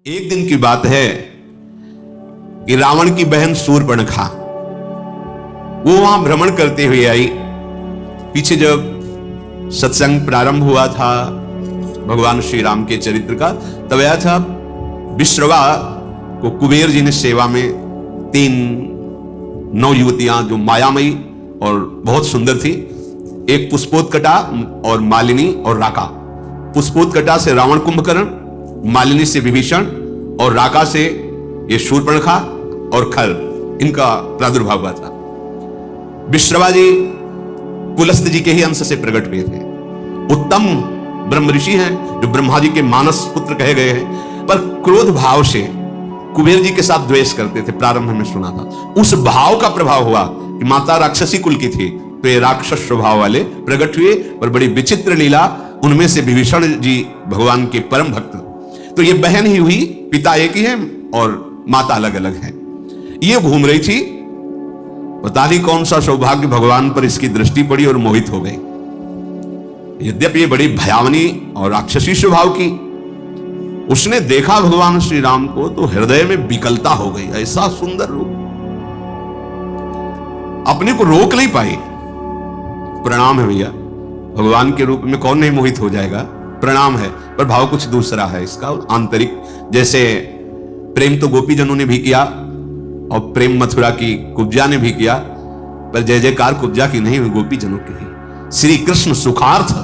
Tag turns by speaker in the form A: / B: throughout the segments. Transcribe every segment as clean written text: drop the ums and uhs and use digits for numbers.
A: एक दिन की बात है कि रावण की बहन शूर्पणखा वो वहां भ्रमण करते हुए आई। पीछे जब सत्संग प्रारंभ हुआ था भगवान श्री राम के चरित्र का, तब आया था विश्रवा को कुबेर जी ने सेवा में 3 नवयुवतियां जो मायामयी और बहुत सुंदर थी, एक पुष्पोत्कटा और मालिनी और राका। पुष्पोत्कटा से रावण कुंभकर्ण, मालिनी से विभीषण और राका से ये शूर्पणखा और खर, इनका प्रादुर्भाव हुआ था। विश्रवा जी पुलस्त जी के ही अंश से प्रकट हुए थे। उत्तम ब्रह्म ऋषि हैं जो ब्रह्मा जी के मानस पुत्र कहे गए हैं, पर क्रोध भाव से कुबेर जी के साथ द्वेष करते थे। प्रारंभ में सुना था उस भाव का प्रभाव हुआ कि माता राक्षसी कुल की थी, तो ये राक्षस स्वभाव वाले प्रकट हुए। और बड़ी विचित्र लीला, उनमें से विभीषण जी भगवान के परम भक्त। तो ये बहन ही हुई, पिता एक ही है और माता अलग अलग है। ये घूम रही थी, पता नहीं कौन सा सौभाग्य भगवान पर इसकी दृष्टि पड़ी और मोहित हो गई। यद्यपि ये बड़ी भयावनी और राक्षसी स्वभाव की, उसने देखा भगवान श्री राम को तो हृदय में विकलता हो गई। ऐसा सुंदर रूप, अपने को रोक नहीं पाई। प्रणाम है भैया, भगवान के रूप में कौन नहीं मोहित हो जाएगा, प्रणाम है। पर भाव कुछ दूसरा है इसका, आंतरिक। जैसे प्रेम तो गोपीजनों ने भी किया और प्रेम मथुरा की कुब्जा ने भी किया, पर जय जयकार कुब्जा की नहीं, गोपीजनों की ही। श्री कृष्ण सुखार्थ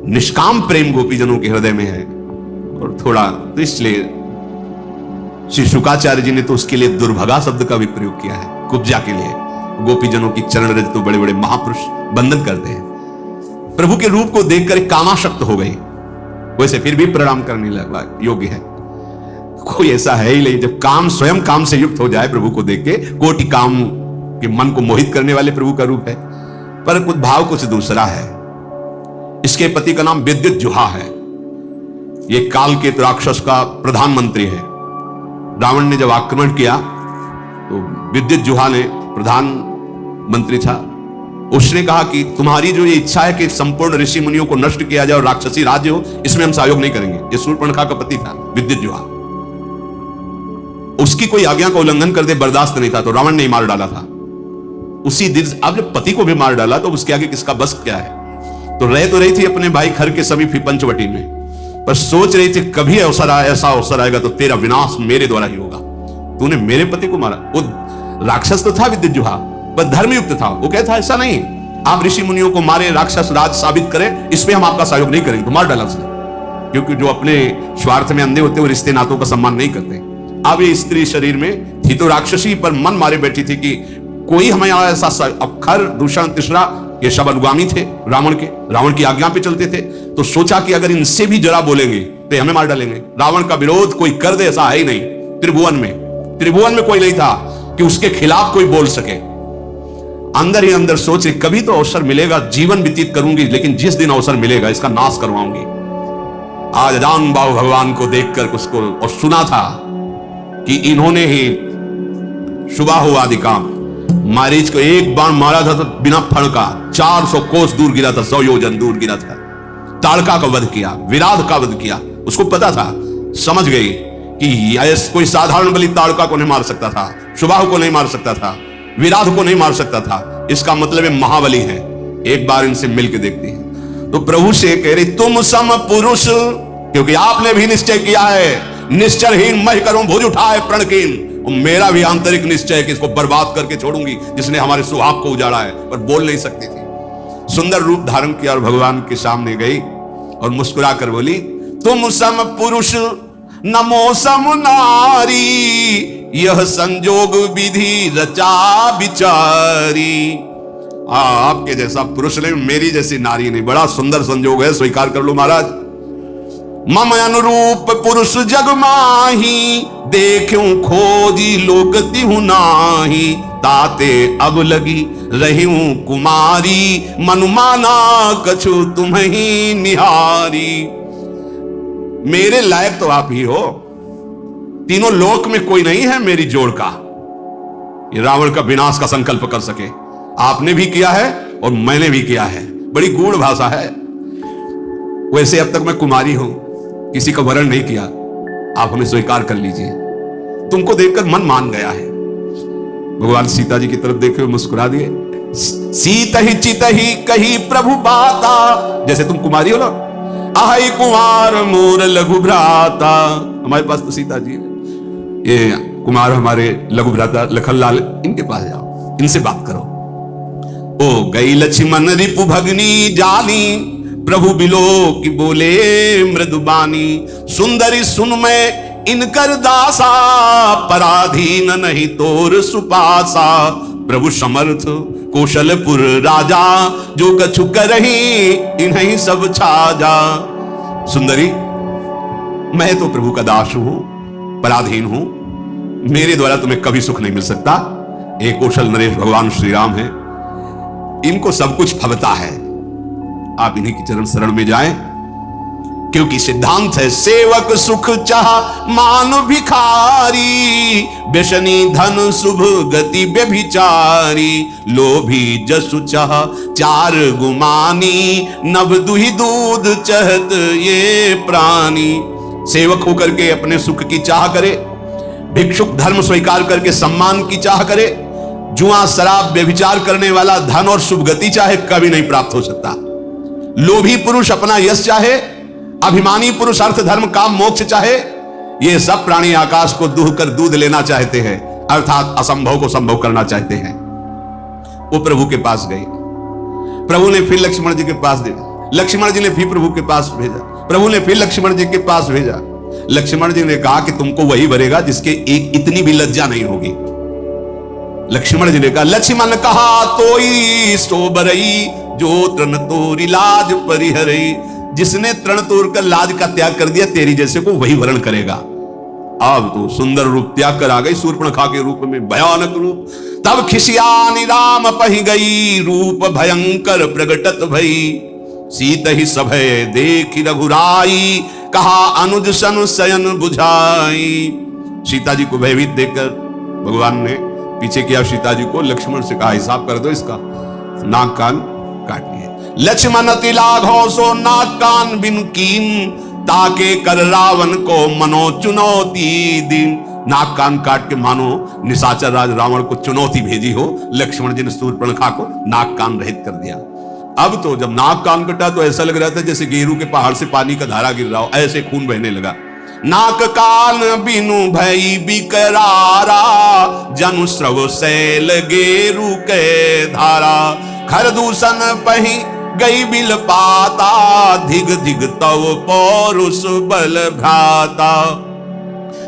A: निष्काम प्रेम गोपीजनों के हृदय में है। और थोड़ा तो इसलिए श्री शुकाचार्य जी ने तो उसके लिए दुर्भगा शब्द का भी प्रयोग किया है कुब्जा के लिए। गोपीजनों की चरण रज तो बड़े बड़े महापुरुष बंधन करते हैं। प्रभु के रूप को देखकर कामाशक्त हो गई, वैसे फिर भी प्रणाम करने लगा योग्य है। कोई ऐसा है ही नहीं, जब काम स्वयं काम से युक्त हो जाए प्रभु को देख के, कोटि काम के मन को मोहित करने वाले प्रभु का रूप है। पर कुछ भाव कुछ दूसरा है। इसके पति का नाम विद्युत जुहा है। ये काल के राक्षस का प्रधानमंत्री है। रावण ने जब आक्रमण किया तो विद्युत जुहा ने, प्रधानमंत्री था, उसने कहा कि तुम्हारी जो ये इच्छा है कि संपूर्ण ऋषि मुनियों को नष्ट किया जाए और राक्षसी राज्य हो, इसमें हम सहयोग नहीं करेंगे। ये शूर्पणखा का पति था विद्युत जुहा। उसकी कोई आज्ञा का उल्लंघन कर दे बर्दाश्त नहीं था, तो रावण ने मार डाला था उसी दिन। अब जब पति को भी मार डाला तो उसके आगे किसका बस क्या है। तो रह तो रही थी अपने भाई खर के समीप पंचवटी में, पर सोच रही थी कभी ऐसा अवसर आएगा तो तेरा विनाश मेरे द्वारा ही होगा। तूने मेरे पति को मारा। वो राक्षस तो था विद्युत जुहा, पर धर्मयुक्त था। वो कहता ऐसा नहीं, आप ऋषि मुनियों को मारे, राक्षस राज साबित करें, इसमें हम आपका सहयोग नहीं करेंगे। तो मार डाला उसने, क्योंकि जो अपने स्वार्थ में अंधे होते वो रिश्ते नातों का सम्मान नहीं करते। अब ये स्त्री शरीर में थी तो राक्षसी, पर मन मारे बैठी थी कि कोई हमारा ऐसा। अक्षर दूषण तीसरा, ये सब अनुगामी थे रावण के, रावण की आज्ञा पे चलते थे। तो सोचा कि अगर इनसे भी जरा बोलेंगे तो हमें मार डालेंगे। रावण का विरोध कोई कर दे ऐसा है ही नहीं। त्रिभुवन में कोई नहीं था कि उसके खिलाफ कोई बोल सके। अंदर ही अंदर सोच रही कभी तो अवसर मिलेगा, जीवन व्यतीत करूंगी, लेकिन जिस दिन अवसर मिलेगा इसका नाश करवाऊंगी। आज राम बाबू भगवान को देखकर उसको और सुना था कि इन्होंने ही शुभा हुआ आदि काम। मारीच को एक बाण मारा था तो बिना फण का 400 कोस दूर गिरा था, 100 योजन दूर गिरा था। ताड़का का वध किया, विराध का वध किया। उसको पता था, समझ गई कि कोई साधारण बलि ताड़का को नहीं मार सकता था, शुभाहु को नहीं मार सकता था, विराध को नहीं मार सकता था। इसका मतलब है महाबली है। एक बार इनसे मिलकर देखती है। तो प्रभु से कह रही तुम सम पुरुष, क्योंकि आपने भी निश्चय किया है, निश्चयहीन मह करूं भुज उठाए प्रणकीन। मेरा भी आंतरिक निश्चय है कि इसको बर्बाद करके छोड़ूंगी जिसने हमारे सुहाग को उजाड़ा है। पर बोल नहीं सकती थी। सुंदर रूप धारण किया और भगवान के सामने गई और मुस्कुरा कर बोली तुम सम पुरुष नमो सम नारी, यह संजोग विधि रचा विचारी। आपके जैसा पुरुष नहीं, मेरी जैसी नारी नहीं। बड़ा सुंदर संजोग है, स्वीकार कर लो महाराज। मम अनुरूप पुरुष जग माही, देखूं खोजी लोकति हूं नाही। ताते अब लगी रही हूं कुमारी, मनुमाना कछु तुम ही निहारी। मेरे लायक तो आप ही हो, तीनों लोक में कोई नहीं है मेरी जोड़ का, ये रावण का विनाश का संकल्प कर सके। आपने भी किया है और मैंने भी किया है। बड़ी गूढ़ भाषा है। वैसे अब तक मैं कुमारी हूं, किसी का वरण नहीं किया, आप हमें स्वीकार कर लीजिए। तुमको देखकर मन मान गया है। भगवान सीता जी की तरफ देखे हुए मुस्कुरा दिए। सीत ही चित ही कही प्रभु बाता, जैसे तुम कुमारी हो ना, आहै कुमार मोर लघु भ्राता। हमारे पास तो सीता जी है, ये कुमार हमारे लघु भ्राता लखनलाल, इनके पास जाओ, इनसे बात करो। ओ गई लक्ष्मण रिपु भगनी जानी, प्रभु बिलो की बोले मृदुबानी। सुंदरी सुन मैं इनकर दासा, पराधीन नहीं तोर सुपासा। प्रभु समर्थ कौशलपुर राजा, जो कछु करही इन्हीं सब छाजा। सुंदरी, मैं तो प्रभु का दास हूं, पराधीन हूं, मेरे द्वारा तुम्हें कभी सुख नहीं मिल सकता। एक कौशल नरेश भगवान श्री राम है, इनको सब कुछ फलता है। आप इन्हीं की चरण शरण में जाएं, क्योंकि सिद्धांत है सेवक सुख चाह मान भिखारी। व्यसनी धन शुभ गति व्यभिचारी, लोभी जसु चाह चार गुमानी। नभ दुहि दूध चहत ये प्राणी। सेवक होकर के अपने सुख की चाह करे, भिक्षुक धर्म स्वीकार करके सम्मान की चाह करे। जुआ शराब व्यभिचार करने वाला धन और शुभ गति चाहे, कभी नहीं प्राप्त हो सकता। लोभी पुरुष अपना यश चाहे, अभिमानी पुरुष अर्थ धर्म काम मोक्ष चाहे, ये सब प्राणी आकाश को दूह कर दूध लेना चाहते हैं, अर्थात असंभव को संभव करना चाहते हैं। वो प्रभु के पास गए, प्रभु ने फिर लक्ष्मण जी के पास भेजा, लक्ष्मण जी ने फिर प्रभु के पास भेजा, प्रभु ने फिर लक्ष्मण जी के पास भेजा। लक्ष्मण जी ने कहा कि तुमको वही भरेगा जिसके एक इतनी भी लज्जा नहीं होगी। लक्ष्मण जी ने कहा, लक्ष्मण कहा तोई सो बरई, जो तृण तोरी लाज परिहरई। जिसने तृण तोड़कर लाज का त्याग कर दिया, तेरी जैसे को वही वर्ण करेगा। अब तो सुंदर रूप त्याग कर आ गई शूर्पणखा के रूप में, भयानक रूप। तब खिसियानी राम पहि गई, रूप भयंकर प्रगटत भई। सीत ही सभय देखी रघुराई, कहा अनुज सन शयन बुझाई। सीता जी को भयभीत देखकर भगवान ने पीछे किया सीता जी को, लक्ष्मण से कहा हिसाब कर दो इसका, नाक कान काट लिए। लक्ष्मण अति लाघव सो नाक कान बिन कीन, ताके कर रावण को मनो चुनौती दिन। नाक कान काट के मानो निशाचर राज रावण को चुनौती भेजी हो। लक्ष्मण जी ने शूर्पणखा को नाक कान रहित कर दिया। अब तो जब नाक कान कटा तो ऐसा लग रहा था जैसे गेरू के पहाड़ से पानी का धारा गिर रहा हो, ऐसे खून बहने लगा। नाक कान बिनु भई बिकरारा, जनु स्रव शैल गेरू के धारा। खर दूषण पही गई बिल पाता, धिग धिग तव पौरुष बल भ्राता।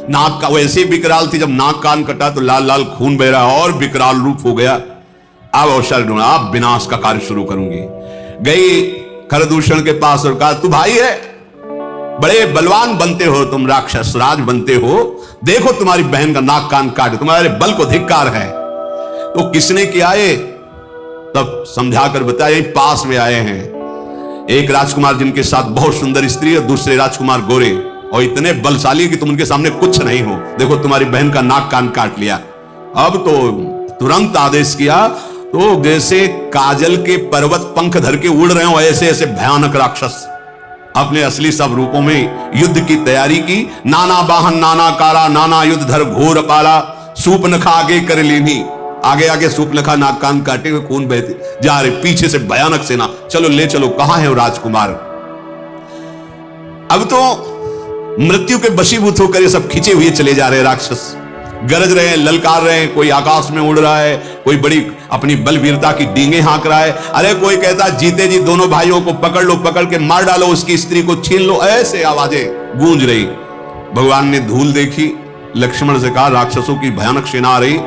A: नाक का वैसे विकराल थी, जब नाक कान कटा तो लाल लाल खून बह रहा और विकराल रूप हो गया। अब अवसर ढूंढा, अब विनाश का कार्य शुरू करूंगी। गई खरदूषण के पास और कहा, तू भाई है, बड़े बलवान बनते हो तुम, राक्षस राज बनते हो, देखो तुम्हारी बहन का नाक कान काट, तुम्हारे बल को धिक्कार है। तो किसने किया है? तब समझा कर बताया, पास में आए हैं एक राजकुमार जिनके साथ बहुत सुंदर स्त्री और दूसरे राजकुमार गोरे और इतने बलशाली कि तुम उनके सामने कुछ नहीं हो। देखो तुम्हारी बहन का नाक कान काट लिया। अब तो तुरंत आदेश किया, तो जैसे काजल के पर्वत पंख धर के उड़ रहे हो, ऐसे ऐसे भयानक राक्षस अपने असली सब रूपों में युद्ध की तैयारी की। नाना वाहन नाना कारा, नाना युद्ध धर घोर पाला। सूपनखा आगे कर लेनी, आगे आगे सूपनखा नाक कान काटे हुए खून बहते जा रहे, पीछे से भयानक सेना। चलो ले चलो, कहां है वो राजकुमार? अब तो मृत्यु के वशीभूत होकर ये सब खींचे हुए चले जा रहे राक्षस, गरज रहे हैं, ललकार रहे हैं। कोई आकाश में उड़ रहा है, कोई बड़ी अपनी बलवीरता की डींगे हाँक रहा है। अरे कोई कहता जीते जी दोनों भाइयों को पकड़ लो, पकड़ के मार डालो, उसकी स्त्री को छीन लो। ऐसे आवाजें गूंज रही। भगवान ने धूल देखी, लक्ष्मण से कहा, राक्षसों की भयानक सेना आ रही,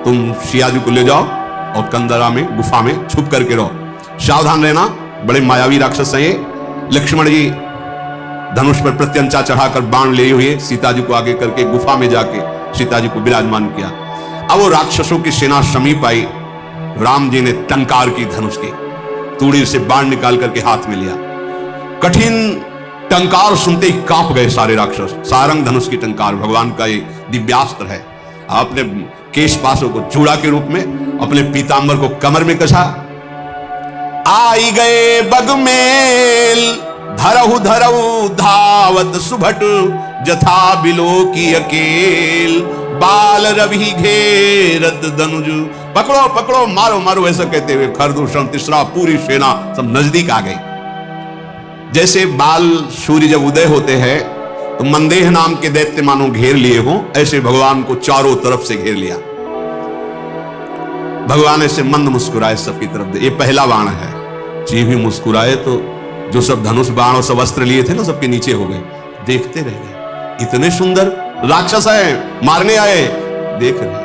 A: तुम सिया जी को ले जाओ और कंदरा में गुफा में छुप करके रहो, सावधान रहना, बड़े मायावी राक्षस हैं ये। लक्ष्मण जी धनुष पर प्रत्यंचा चढ़ाकर बाण लिए हुए सीता जी को आगे करके गुफा में जाके सीता जी को विराजमान किया। अब वो राक्षसों की सेना समीप आई। राम जी ने टंकार की धनुष की, तूड़ी से बाण निकाल करके हाथ में लिया। कठिन टंकार सुनते ही कांप गए सारे राक्षस। सारंग धनुष की टंकार भगवान का ये दिव्यास्त्र है। आपने केश पासों को चूड़ा के रूप में, अपने पीतांबर को कमर में कसा। आई गए बगमेल, धरहु धरहु धावत सुभट, जथा बिलो की अकेल, बाल रवि घेरत दनुज। पकड़ो पकड़ो, मारो मारो, ऐसा कहते हुए खरदूषण, तिसरा, पूरी सेना सब नजदीक आ गई। जैसे बाल सूर्य जब उदय होते हैं तो मंदेह नाम के दैत्य मानो घेर लिए हों, ऐसे भगवान को चारों तरफ से घेर लिया। भगवान ऐसे मंद मुस्कुराए सबकी तरफ। ये पहला बाण है। जी भी मुस्कुराए तो जो सब धनुष बाण और सब अस्त्र लिए थे ना, सबके नीचे हो गए। देखते रह गए, इतने सुंदर राक्षस है, मारने आए, देख रहे।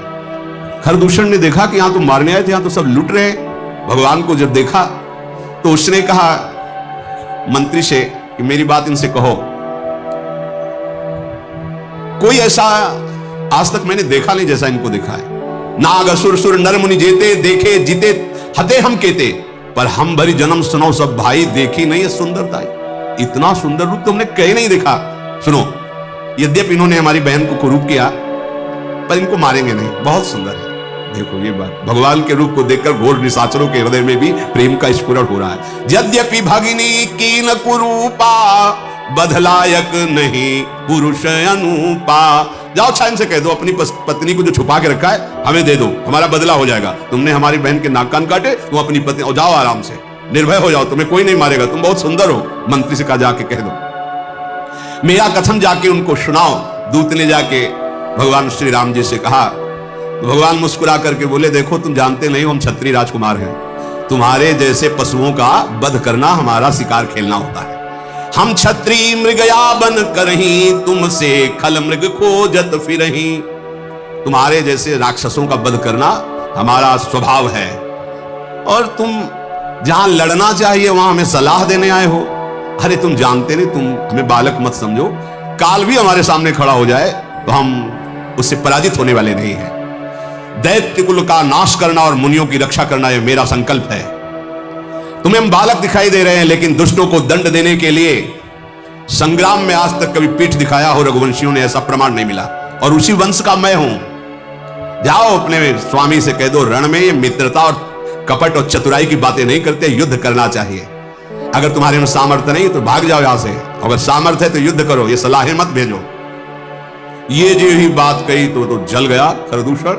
A: खरदूषण ने देखा कि यहां तो मारने आए थे, यहां तो सब लुट रहे। भगवान को जब देखा तो उसने कहा मंत्री से कि मेरी बात इनसे कहो। कोई ऐसा आज तक मैंने देखा नहीं जैसा इनको देखा है। नाग असुर सुर नर मुनि जेते, देखे जीते हते हम केते, पर हम भरी जन्म सुनो सब भाई, देखी नहीं है सुंदरता। इतना सुंदर रूप तुमने कहीं नहीं देखा। सुनो, यद्यपि इन्होंने हमारी बहन को कुरूप किया, पर इनको मारेंगे नहीं, बहुत सुंदर है। देखो ये बात, भगवान के रूप को देखकर घोर निशाचरों के हृदय में भी प्रेम का स्फुरण हो रहा है। यद्यपि भगिनी कीन कुरूपा, बदलायक नहीं पुरुष अनुपा। जाओ छाइन से कह दो अपनी पत्नी को जो छुपा के रखा है हमें दे दो, हमारा बदला हो जाएगा। तुमने हमारी बहन के नाक कान काटे, तुम अपनी पत्नी, और जाओ आराम से, निर्भय हो जाओ, तुम्हें कोई नहीं मारेगा, तुम बहुत सुंदर हो। मंत्री से कहा जाके कह दो, मेरा कथन जाके उनको सुनाओ। दूत ने जाके भगवान श्री राम जी से कहा। भगवान मुस्कुरा करके बोले, देखो तुम जानते नहीं हम क्षत्रिय राजकुमार हैं, तुम्हारे जैसे पशुओं का वध करना हमारा शिकार खेलना होता है। हम क्षत्रिय मृगया बन करही, तुमसे खल मृग खोजत फिरही। तुम्हारे जैसे राक्षसों का वध करना हमारा स्वभाव है, और तुम जहां लड़ना चाहिए वहां हमें सलाह देने आए हो। अरे तुम जानते नहीं, तुम हमें बालक मत समझो, काल भी हमारे सामने खड़ा हो जाए तो हम उससे पराजित होने वाले नहीं हैं। दैत्य कुल का नाश करना और मुनियों की रक्षा करना यह मेरा संकल्प है। तुम्हें हम बालक दिखाई दे रहे हैं, लेकिन दुष्टों को दंड देने के लिए संग्राम में आज तक कभी पीठ दिखाया हो रघुवंशियों ने, ऐसा प्रमाण नहीं मिला, और उसी वंश का मैं हूं। जाओ अपने स्वामी से कह दो, रण में ये मित्रता और कपट और चतुराई की बातें नहीं करते, युद्ध करना चाहिए। अगर तुम्हारे में सामर्थ्य नहीं तो भाग जाओ यहां से, अगर सामर्थ्य है तो युद्ध करो, ये सलाहें मत भेजो। ये जो ही बात कही तो जल गया खरदूषण।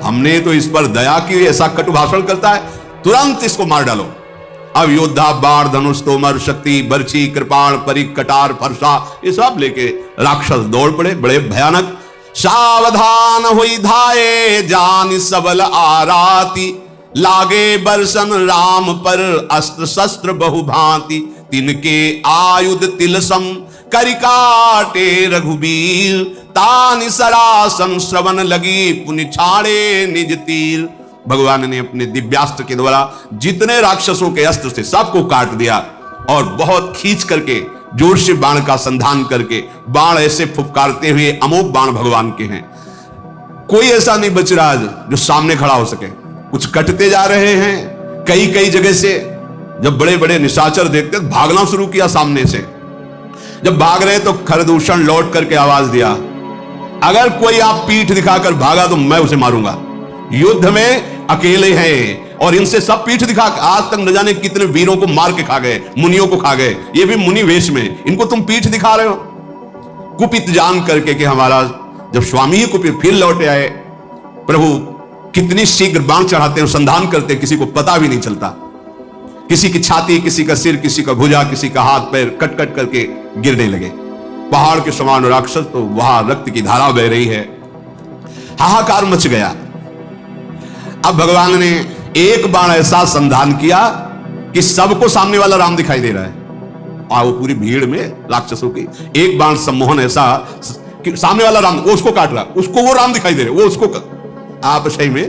A: हमने तो इस पर दया की, ऐसा कटु भाषण करता है, तुरंत इसको मार डालो। अब योद्धा बाण धनुष तोमर शक्ति बर्छी कृपाण परिक कटार फरसा ये सब लेके राक्षस दौड़ पड़े, बड़े भयानक। सावधान हुई धाये जान सबल आराती, लागे बरसन राम पर अस्त्र शस्त्र बहुभांति। तिनके आयुध तिलसम करिकाटे रघुबीर, तानि सरासन श्रवण लगी पुनि छाड़े निज तीर। भगवान ने अपने दिव्यास्त्र के द्वारा जितने राक्षसों के अस्त्र थे सबको काट दिया, और बहुत खींच करके जोर से बाण का संधान करके बाण ऐसे फुफकारते हुए अमोघ बाण भगवान के हैं। कोई ऐसा नहीं बच रहा जो सामने खड़ा हो सके। कुछ कटते जा रहे हैं कई कई जगह से। जब बड़े बड़े निशाचर देखते भागना शुरू किया सामने से। जब भाग रहे तो खरदूषण लौट करके आवाज दिया, अगर कोई आप पीठ दिखाकर भागा तो मैं उसे मारूंगा। युद्ध में अकेले हैं और इनसे सब पीठ दिखा, आज तक न जाने कितने वीरों को मार के खा गए, मुनियों को खा गए, ये भी मुनि वेश में, इनको तुम पीठ दिखा रहे हो। कुपित जान करके कि हमारा जब स्वामी ही कुपित फिर लौटे आए, प्रभु कितनी शीघ्र बाण चढ़ाते हैं, संधान करते हैं, किसी को पता भी नहीं चलता। किसी की छाती, किसी का सिर, किसी का भुजा, किसी का हाथ पैर कट कट करके गिरने लगे। पहाड़ के समान राक्षस, तो वहां रक्त की धारा बह रही है, हाहाकार मच गया। अब भगवान ने एक बाण ऐसा संधान किया कि सबको सामने वाला राम दिखाई दे रहा है, और वो पूरी भीड़ में राक्षसों की एक बाण सम्मोहन ऐसा कि सामने वाला राम वो उसको काट रहा, उसको वो राम दिखाई दे रहे, वो उसको आप सही में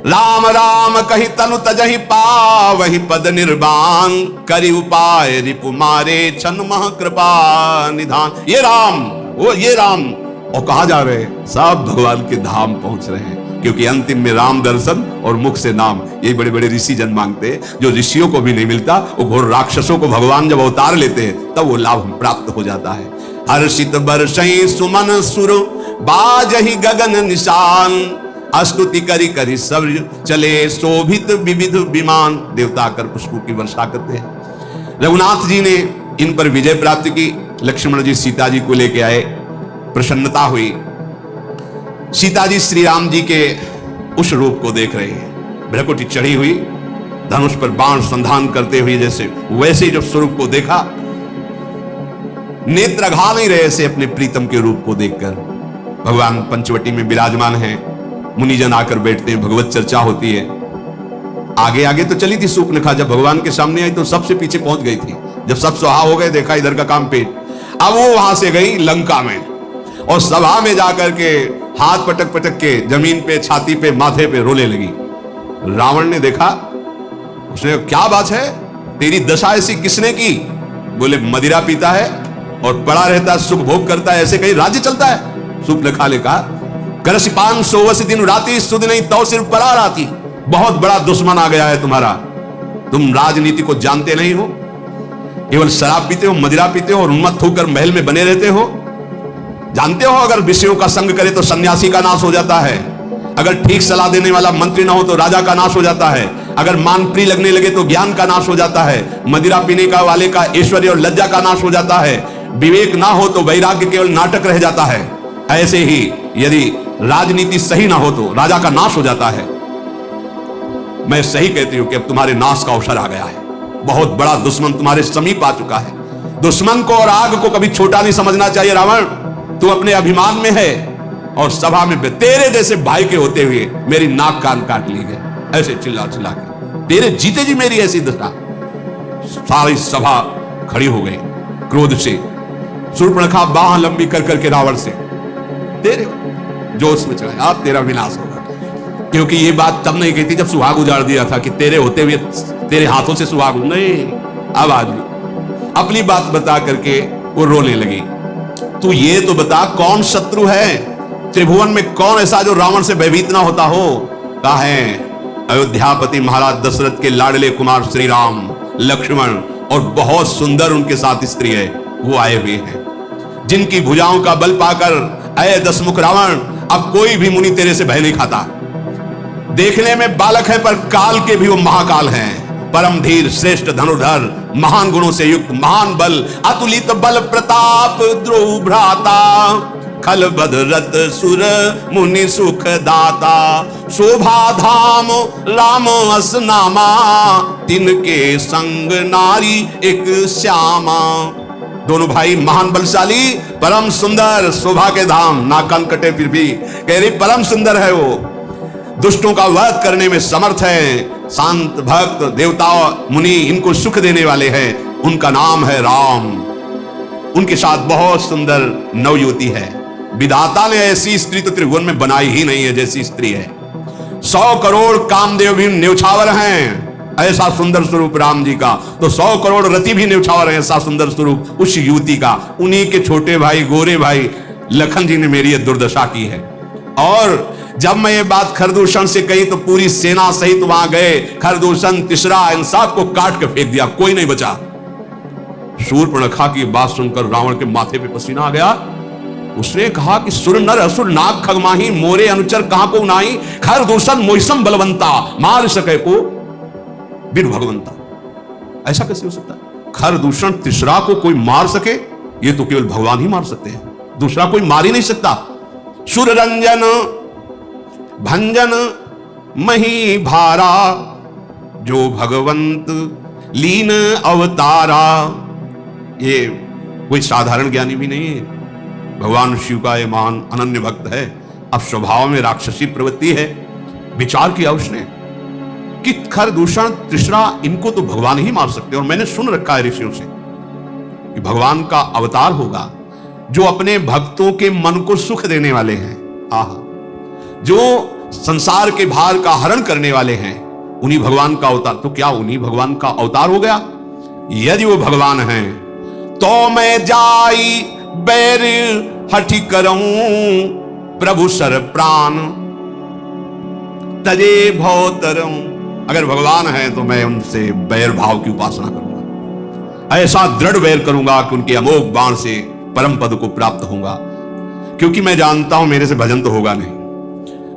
A: राम राम कही तनु तजहि पावहि पद निर्वाण, करि उपाय रिपु मारे छन मह कृपा निधान। ये राम, वो ये राम, और कहा जा रहे हैं सब भगवान के धाम पहुंच रहे हैं, क्योंकि अंतिम में राम दर्शन और मुख से नाम, ये बड़े बड़े ऋषि जन मांगते हैं, जो ऋषियों को भी नहीं मिलता। वो घोर राक्षसों को भगवान जब अवतार लेते हैं तब वो लाभ प्राप्त हो जाता है। हर्षित बरसई सुमन सुर बाजहि गगन निशान, स्तुति करी करी सब चले शोभित विविध विमान। देवता आकर पुष्पों की वर्षा करते हैं। रघुनाथ जी ने इन पर विजय प्राप्त की। लक्ष्मण जी सीता जी को लेके आए, प्रसन्नता हुई। सीता जी श्री राम जी के उस रूप को देख रहे हैं, भ्रकुटी चढ़ी हुई, धनुष पर बाण संधान करते हुए जैसे वैसे जब स्वरूप को देखा, नेत्र घा नहीं रहे से अपने प्रीतम के रूप को देखकर। भगवान पंचवटी में विराजमान हैं, मुनिजन आकर बैठते हैं, भगवत चर्चा होती है। आगे आगे तो चली थी सूर्पनखा, जब भगवान के सामने आई तो सबसे पीछे पहुंच गई थी। जब सब सुहा हो गए, देखा इधर का काम पेट। अब वो वहां से गई लंका में और सभा में जाकर के हाथ पटक पटक के जमीन पे, छाती पे, माथे पे रोने लगी। रावण ने देखा, उसने क्या बात है, तेरी दशा ऐसी किसने की? बोले मदिरा पीता है और पड़ा रहता है, सुख भोग करता है, ऐसे कहीं राज्य चलता है? सूर्पनखा ने कहा, करसी 500 दिन राती सुध नहीं तो सिर्फ पड़ा राती। बहुत बड़ा दुश्मन आ गया है तुम्हारा, तुम राजनीति को जानते नहीं हो, केवल शराब पीते हो, मदिरा पीते हो और उन्मत्त होकर महल में बने रहते हो। जानते हो अगर विषयों का संग करे तो सन्यासी का नाश हो जाता है, अगर ठीक सलाह देने वाला मंत्री ना हो तो राजा का नाश हो जाता है, अगर मान प्रिय लगने लगे तो ज्ञान का नाश हो जाता है, मदिरा पीने का वाले का ऐश्वर्य और लज्जा का नाश हो जाता है, विवेक ना हो तो वैराग्य केवल नाटक रह जाता है। ऐसे ही यदि राजनीति सही ना हो तो राजा का नाश हो जाता है। मैं सही कहती हूं कि अब तुम्हारे नाश का अवसर आ गया है, बहुत बड़ा दुश्मन तुम्हारे समीप आ चुका है। दुश्मन को और आग को कभी छोटा नहीं समझना चाहिए। रावण, तू अपने अभिमान में है और सभा में तेरे जैसे भाई के होते हुए मेरी नाक कान काट ली गए, ऐसे चिल्ला चिल्ला के, तेरे जीते जी मेरी ऐसी दशा। सारी सभा खड़ी हो गई क्रोध से। शूर्पणखा बाह लंबी कर करके रावण से, तेरे जोश में चला, अब तेरा विनाश होगा। क्योंकि ये बात तब नहीं कहती जब सुहाग उजाड़ दिया था कि तेरे होते हुए तेरे हाथों से सुहाग नहीं। अब आदमी अपनी बात बता करके वो रोने लगी। तू ये तो बता कौन शत्रु है त्रिभुवन में, कौन ऐसा जो रावण से भयभीत ना होता हो? कहा है अयोध्यापति महाराज दशरथ के लाडले कुमार श्री राम, लक्ष्मण और बहुत सुंदर उनके साथ स्त्री है, वो आए हुए हैं, जिनकी भुजाओं का बल पाकर अय दशमुख रावण अब कोई भी मुनि तेरे से भय नहीं खाता। देखने में बालक है पर काल के भी वो महाकाल हैं, परम धीर श्रेष्ठ धनुर्धर, महान गुणों से युक्त, महान बल, अतुलित बल प्रताप, द्रोह भ्राता, खल बदरत सुर मुनि सुख दाता, शोभा धाम राम अस नामा, तिनके संग नारी एक श्यामा। दोनों भाई महान बलशाली, परम सुंदर, शोभा के धाम, नाकन कटे फिर भी कह रही परम सुंदर है वो, दुष्टों का वध करने में समर्थ है, शांत भक्त, देवता मुनि इनको सुख देने वाले हैं, उनका नाम है राम। उनके साथ बहुत सुंदर नवयुवती है। विधाता ने ऐसी स्त्री तो त्रिभुवन में बनाई ही नहीं है जैसी स्त्री है। 100 करोड़ कामदेव भी न्यौछावर हैं, ऐसा सुंदर स्वरूप राम जी का, तो 100 करोड़ रति भी न्यौछावर हैं, ऐसा सुंदर स्वरूप उस युवती का। उन्हीं के छोटे भाई गोरे भाई लखन जी ने मेरी ये दुर्दशा की है। और जब मैं ये बात खरदूषण से कही तो पूरी सेना सहित वहां गए, खरदूषण, तिसरा, इन सब को काट के फेंक दिया, कोई नहीं बचा। शूर्पणखा की बात सुनकर रावण के माथे पे पसीना आ गया। उसने कहा कि सुर नर असुर नाग खगमाही, मोरे अनुचर कहां को नाही, खरदूषण मोहिसम बलवंता, मार सके को बिन भगवंता। ऐसा कैसे हो सकता है? खरदूषण तिसरा को कोई मार सके, ये तो केवल भगवान ही मार सकते हैं, दूसरा कोई मार ही नहीं सकता। सुर रंजन भंजन मही भारा, जो भगवंत लीन अवतारा। ये कोई साधारण ज्ञानी भी नहीं है, भगवान शिव का ये महान अनन्य भक्त है। अब स्वभाव में राक्षसी प्रवृत्ति है। विचार किया उसने कि खरदूषण, त्रिशरा, इनको तो भगवान ही मार सकते हैं। और मैंने सुन रखा है ऋषियों से कि भगवान का अवतार होगा जो अपने भक्तों के मन को सुख देने वाले हैं, जो संसार के भार का हरण करने वाले हैं, उन्हीं भगवान का अवतार। तो क्या उन्हीं भगवान का अवतार हो गया? यदि वो भगवान हैं तो मैं जाई बैर हठी करऊं, प्रभु सर प्राण तजे भौतरऊं। अगर भगवान है तो मैं उनसे बैर भाव की उपासना करूंगा, ऐसा दृढ़ बैर करूंगा कि उनके अमोघ बाण से परम पद को प्राप्त होऊंगा, क्योंकि मैं जानता हूं मेरे से भजन तो होगा नहीं।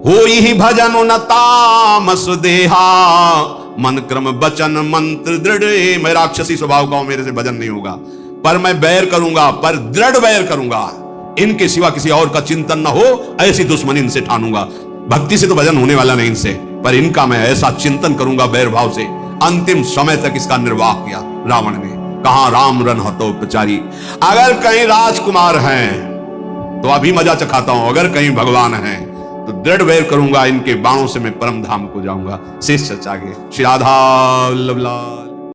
A: हो ही भजन न तामस देहा, मन क्रम बचन मंत्र दृढ़। मैं राक्षसी स्वभाव का हूं, मेरे से भजन नहीं होगा, पर मैं बैर करूंगा, पर दृढ़ बैर करूंगा। इनके सिवा किसी और का चिंतन न हो, ऐसी दुश्मनी इनसे ठानूंगा। भक्ति से तो भजन होने वाला नहीं इनसे, पर इनका मैं ऐसा चिंतन करूंगा बैर भाव से। अंतिम समय तक इसका निर्वाह किया रावण ने। कहा राम रन हतोपचारी, अगर कहीं राजकुमार हैं तो अभी मजा चखाता हूं, अगर कहीं भगवान हैं तो दृढ़ वैर करूंगा, इनके बाणों से मैं परम धाम को जाऊंगा। शेष चर्चा आगे। श्री राधा वल्लभ लाल।